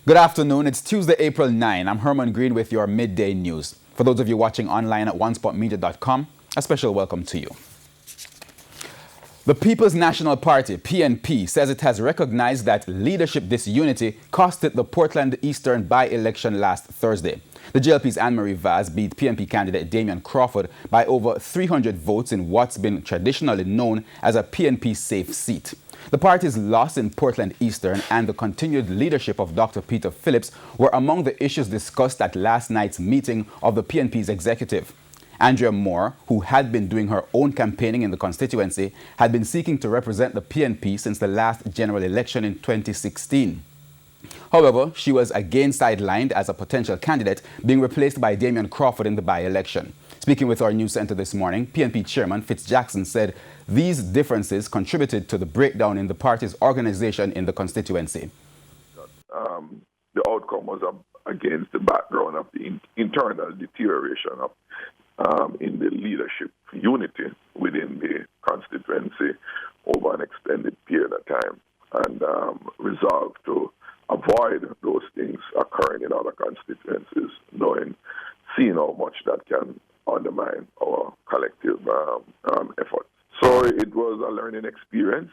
Good afternoon. It's Tuesday, April 9. I'm Herman Green with your midday news. For those of you watching online at onespotmedia.com, a special welcome to you. The People's National Party, PNP, says it has recognized that leadership disunity cost it the Portland Eastern by-election last Thursday. The GLP's Anne-Marie Vaz beat PNP candidate Damian Crawford by over 300 votes in what's been traditionally known as a PNP safe seat. The party's loss in Portland Eastern and the continued leadership of Dr. Peter Phillips were among the issues discussed at last night's meeting of the PNP's executive. Andrea Moore, who had been doing her own campaigning in the constituency, had been seeking to represent the PNP since the last general election in 2016. However, she was again sidelined as a potential candidate, being replaced by Damian Crawford in the by-election. Speaking with our news center this morning, PNP chairman Fitz Jackson said these differences contributed to the breakdown in the party's organization in the constituency. The outcome was against the background of the internal deterioration in the leadership unity within the constituency over an extended period of time, and resolved to avoid those things occurring in other constituencies, seeing how much that can undermine our collective efforts. So it was a learning experience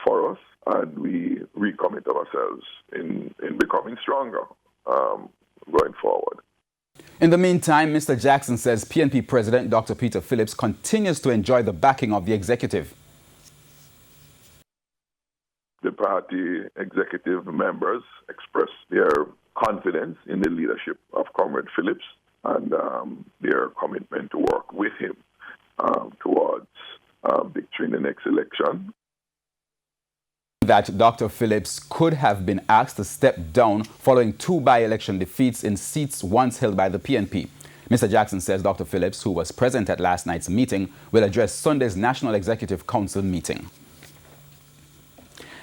for us, and we recommit ourselves in becoming stronger going forward. In the meantime, Mr. Jackson says PNP President Dr. Peter Phillips continues to enjoy the backing of the executive. The party executive members expressed their confidence in the leadership of Comrade Phillips and their commitment to work with him towards victory in the next election. That Dr. Phillips could have been asked to step down following two by-election defeats in seats once held by the PNP. Mr. Jackson says Dr. Phillips, who was present at last night's meeting, will address Sunday's National Executive Council meeting.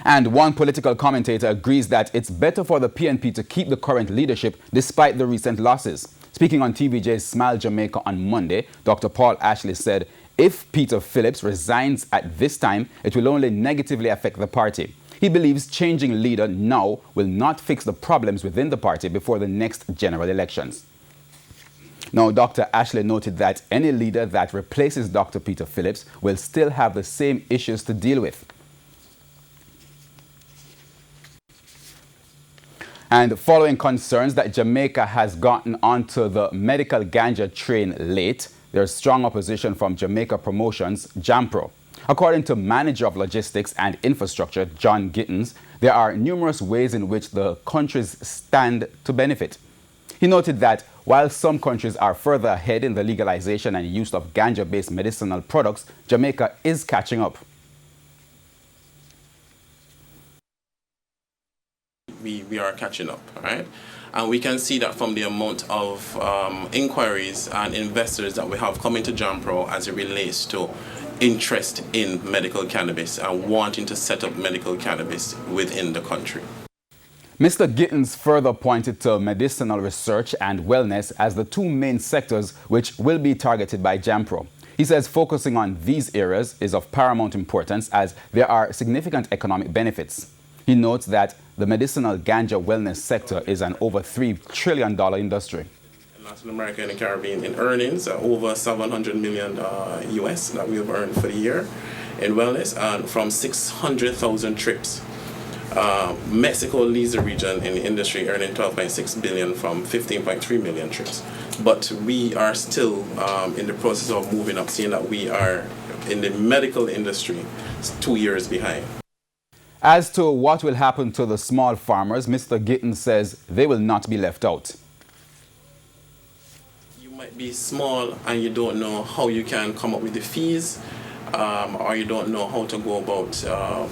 And one political commentator agrees that it's better for the PNP to keep the current leadership despite the recent losses. Speaking on TVJ's Smile Jamaica on Monday, Dr. Paul Ashley said if Peter Phillips resigns at this time, it will only negatively affect the party. He believes changing leader now will not fix the problems within the party before the next general elections. Now, Dr. Ashley noted that any leader that replaces Dr. Peter Phillips will still have the same issues to deal with. And following concerns that Jamaica has gotten onto the medical ganja train late, there's strong opposition from Jamaica Promotions, JAMPRO. According to Manager of Logistics and Infrastructure, John Gittins, there are numerous ways in which the countries stand to benefit. He noted that while some countries are further ahead in the legalization and use of ganja-based medicinal products, Jamaica is catching up. We are catching up, right? And we can see that from the amount of inquiries and investors that we have coming to JAMPRO as it relates to interest in medical cannabis and wanting to set up medical cannabis within the country. Mr. Gittins further pointed to medicinal research and wellness as the two main sectors which will be targeted by JAMPRO. He says focusing on these areas is of paramount importance as there are significant economic benefits. He notes that the medicinal ganja wellness sector is an over $3 trillion industry. In Latin America and the Caribbean, in earnings, over $700 million US that we have earned for the year in wellness, and from 600,000 trips. Mexico leads the region in the industry, earning $12.6 billion from 15.3 million trips. But we are still in the process of moving up, seeing that we are in the medical industry 2 years behind. As to what will happen to the small farmers, Mr. Gittins says they will not be left out. You might be small and you don't know how you can come up with the fees, or you don't know how to go about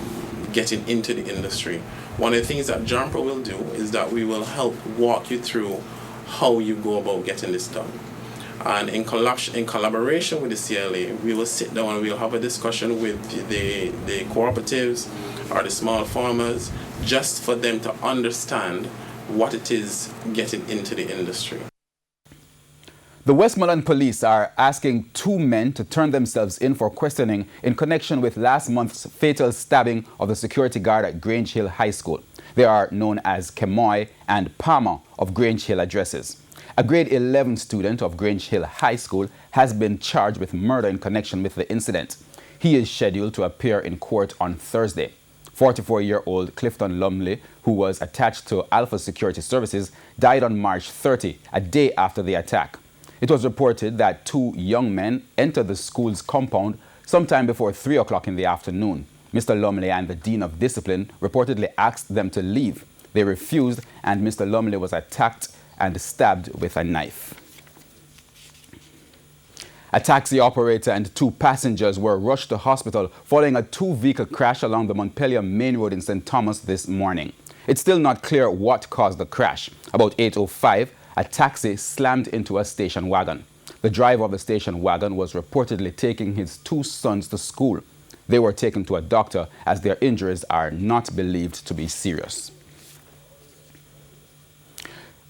getting into the industry. One of the things that JAMPRO will do is that we will help walk you through how you go about getting this done. And in collaboration with the CLA, we will sit down and we'll have a discussion with the cooperatives or the small farmers, just for them to understand what it is getting into the industry. The Westmoreland police are asking 2 men to turn themselves in for questioning in connection with last month's fatal stabbing of the security guard at Grange Hill High School. They are known as Kemoy and Palmer of Grange Hill addresses. A grade 11 student of Grange Hill High School has been charged with murder in connection with the incident. He is scheduled to appear in court on Thursday. 44-year-old Clifton Lumley, who was attached to Alpha Security Services, died on March 30, a day after the attack. It was reported that 2 young men entered the school's compound sometime before 3 o'clock in the afternoon. Mr. Lumley and the Dean of Discipline reportedly asked them to leave. They refused, and Mr. Lumley was attacked and stabbed with a knife. A taxi operator and 2 passengers were rushed to hospital following a 2-vehicle crash along the Montpelier Main Road in St. Thomas this morning. It's still not clear what caused the crash. About 8:05, a taxi slammed into a station wagon. The driver of the station wagon was reportedly taking his 2 sons to school. They were taken to a doctor as their injuries are not believed to be serious.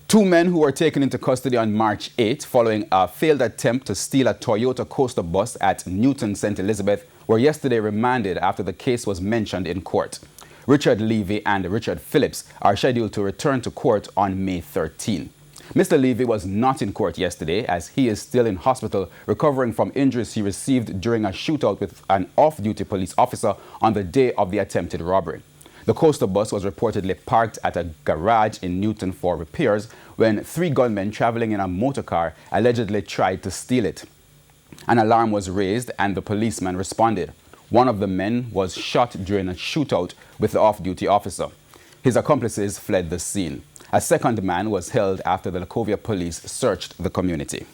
2 men who were taken into custody on March 8 following a failed attempt to steal a Toyota Coaster bus at Newton St. Elizabeth were yesterday remanded after the case was mentioned in court. Richard Levy and Richard Phillips are scheduled to return to court on May 13. Mr. Levy was not in court yesterday as he is still in hospital recovering from injuries he received during a shootout with an off-duty police officer on the day of the attempted robbery. The coaster bus was reportedly parked at a garage in Newton for repairs when 3 gunmen traveling in a motor car allegedly tried to steal it. An alarm was raised and the policeman responded. One of the men was shot during a shootout with the off-duty officer. His accomplices fled the scene. A second man was held after the Lacovia police searched the community.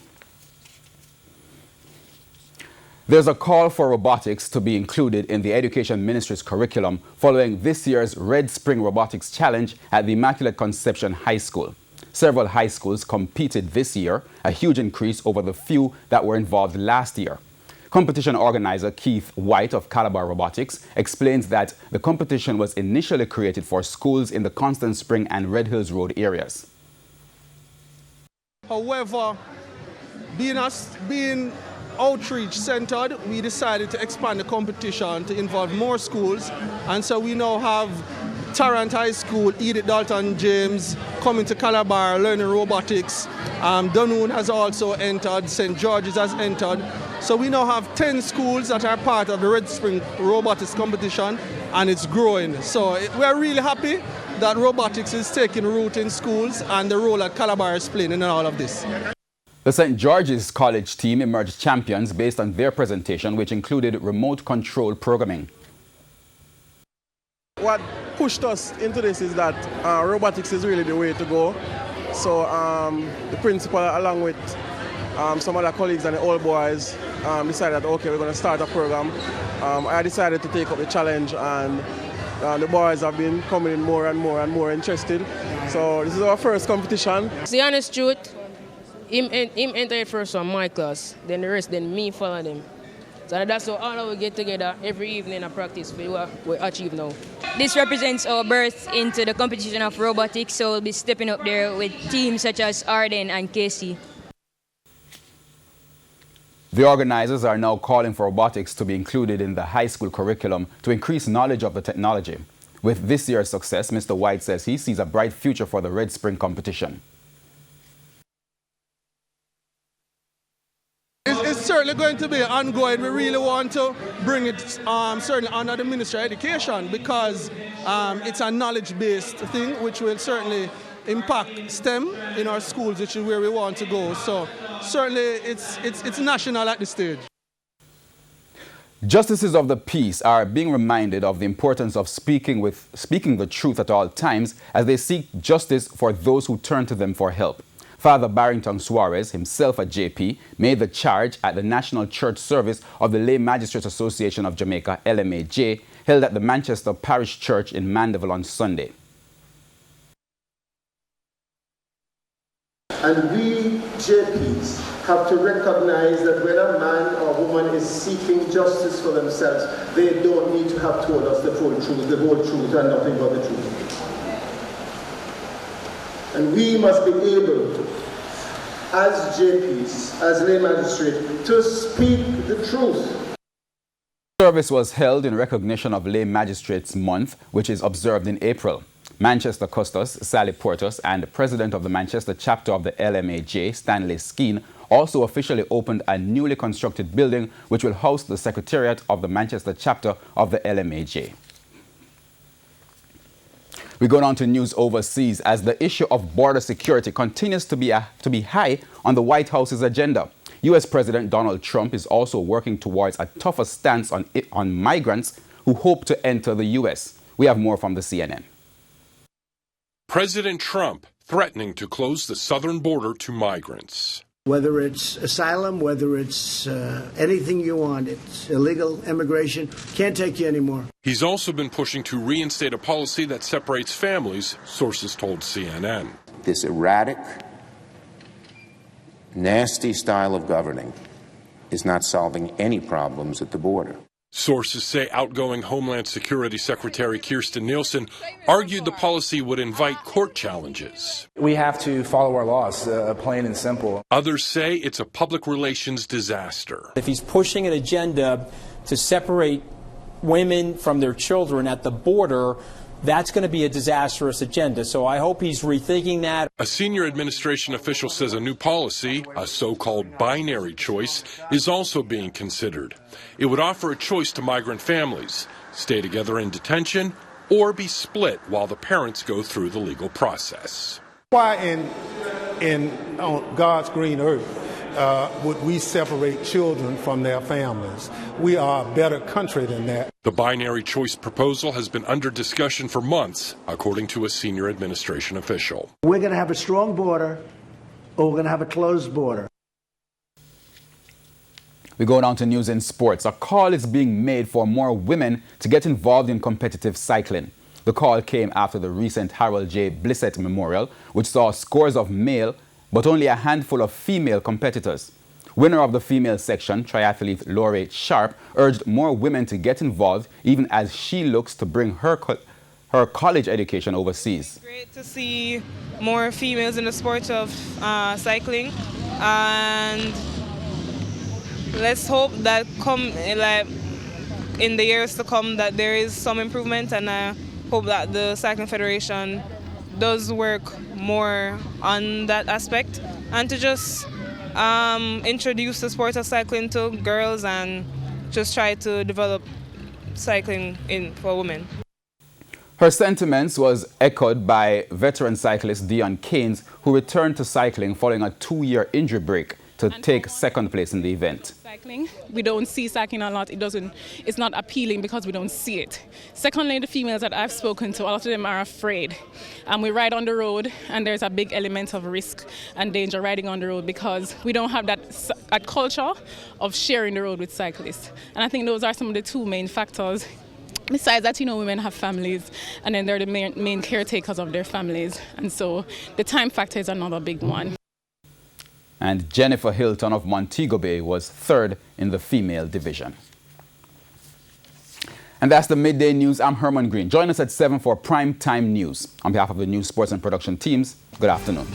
There's a call for robotics to be included in the Education Ministry's curriculum following this year's Red Spring Robotics Challenge at the Immaculate Conception High School. Several high schools competed this year, a huge increase over the few that were involved last year. Competition organizer Keith White of Calabar Robotics explains that the competition was initially created for schools in the Constant Spring and Red Hills Road areas. However, being outreach centered, we decided to expand the competition to involve more schools, and so we now have Tarrant High School, Edith Dalton James coming to Calabar learning robotics. Dunoon has also entered, St. George's has entered. So we now have 10 schools that are part of the Red Spring Robotics competition, and it's growing. So we're really happy that robotics is taking root in schools and the role that Calabar is playing in all of this. The St. George's College team emerged champions based on their presentation, which included remote control programming. What pushed us into this is that robotics is really the way to go. So the principal, along with some other colleagues and the old boys, decided that, okay, we're going to start a program. I decided to take up the challenge, and the boys have been coming in more and more interested. So this is our first competition. The honest truth, him entered first on my class, then the rest, then me follow them. So that's how all of us get together every evening and practice for what we achieve now. This represents our birth into the competition of robotics, so we'll be stepping up there with teams such as Arden and Casey. The organizers are now calling for robotics to be included in the high school curriculum to increase knowledge of the technology. With this year's success, Mr. White says he sees a bright future for the Red Spring competition. It's certainly going to be ongoing. We really want to bring it certainly under the Ministry of Education because it's a knowledge-based thing which will certainly impact STEM in our schools, which is where we want to go. So certainly it's national at this stage. Justices of the peace are being reminded of the importance of speaking the truth at all times as they seek justice for those who turn to them for help. Father Barrington Suarez, himself a JP, made the charge at the National Church Service of the Lay Magistrates Association of Jamaica, LMAJ, held at the Manchester Parish Church in Mandeville on Sunday. And we JPs have to recognize that when a man or woman is seeking justice for themselves, they don't need to have told us the full truth, the whole truth, and nothing but the truth. And we must be able as JPs, as lay magistrate, to speak the truth. Service was held in recognition of Lay Magistrates Month, which is observed in April. Manchester Custos, Sally Portos, and the president of the Manchester chapter of the LMAJ, Stanley Skeen, also officially opened a newly constructed building which will house the secretariat of the Manchester chapter of the LMAJ. We go on to news overseas as the issue of border security continues to be high on the White House's agenda. U.S. President Donald Trump is also working towards a tougher stance on migrants who hope to enter the U.S. We have more from the CNN. President Trump threatening to close the southern border to migrants. Whether it's asylum, whether it's anything you want, it's illegal immigration, can't take you anymore. He's also been pushing to reinstate a policy that separates families, sources told CNN. This erratic, nasty style of governing is not solving any problems at the border. Sources say outgoing Homeland Security Secretary Kirstjen Nielsen argued the policy would invite court challenges. We have to follow our laws, plain and simple. Others say it's a public relations disaster. If he's pushing an agenda to separate women from their children at the border, that's going to be a disastrous agenda. So I hope he's rethinking that. A senior administration official says a new policy, a so-called binary choice, is also being considered. It would offer a choice to migrant families: stay together in detention or be split while the parents go through the legal process. Why on God's green earth would we separate children from their families? We are a better country than that. The binary choice proposal has been under discussion for months, according to a senior administration official. We're going to have a strong border, or we're going to have a closed border. We go down to news in sports. A call is being made for more women to get involved in competitive cycling. The call came after the recent Harold J. Blissett Memorial, which saw scores of male but only a handful of female competitors. Winner of the female section, triathlete Laurie Sharp, urged more women to get involved even as she looks to bring her college education overseas. It's great to see more females in the sport of cycling, and let's hope that in the years to come that there is some improvement, and I hope that the Cycling Federation does work more on that aspect and to just introduce the sport of cycling to girls and just try to develop cycling for women. Her sentiments was echoed by veteran cyclist Dion Keynes, who returned to cycling following a 2-year injury break to take second place in the event. Cycling, we don't see cycling a lot. It's not appealing because we don't see it. Secondly, the females that I've spoken to, a lot of them are afraid. We ride on the road and there's a big element of risk and danger riding on the road because we don't have that culture of sharing the road with cyclists. And I think those are some of the two main factors. Besides that, women have families and then they're the main caretakers of their families. And so the time factor is another big one. And Jennifer Hilton of Montego Bay was third in the female division. And that's the Midday News. I'm Herman Green. Join us at 7 for Prime Time News. On behalf of the news, sports and production teams, good afternoon.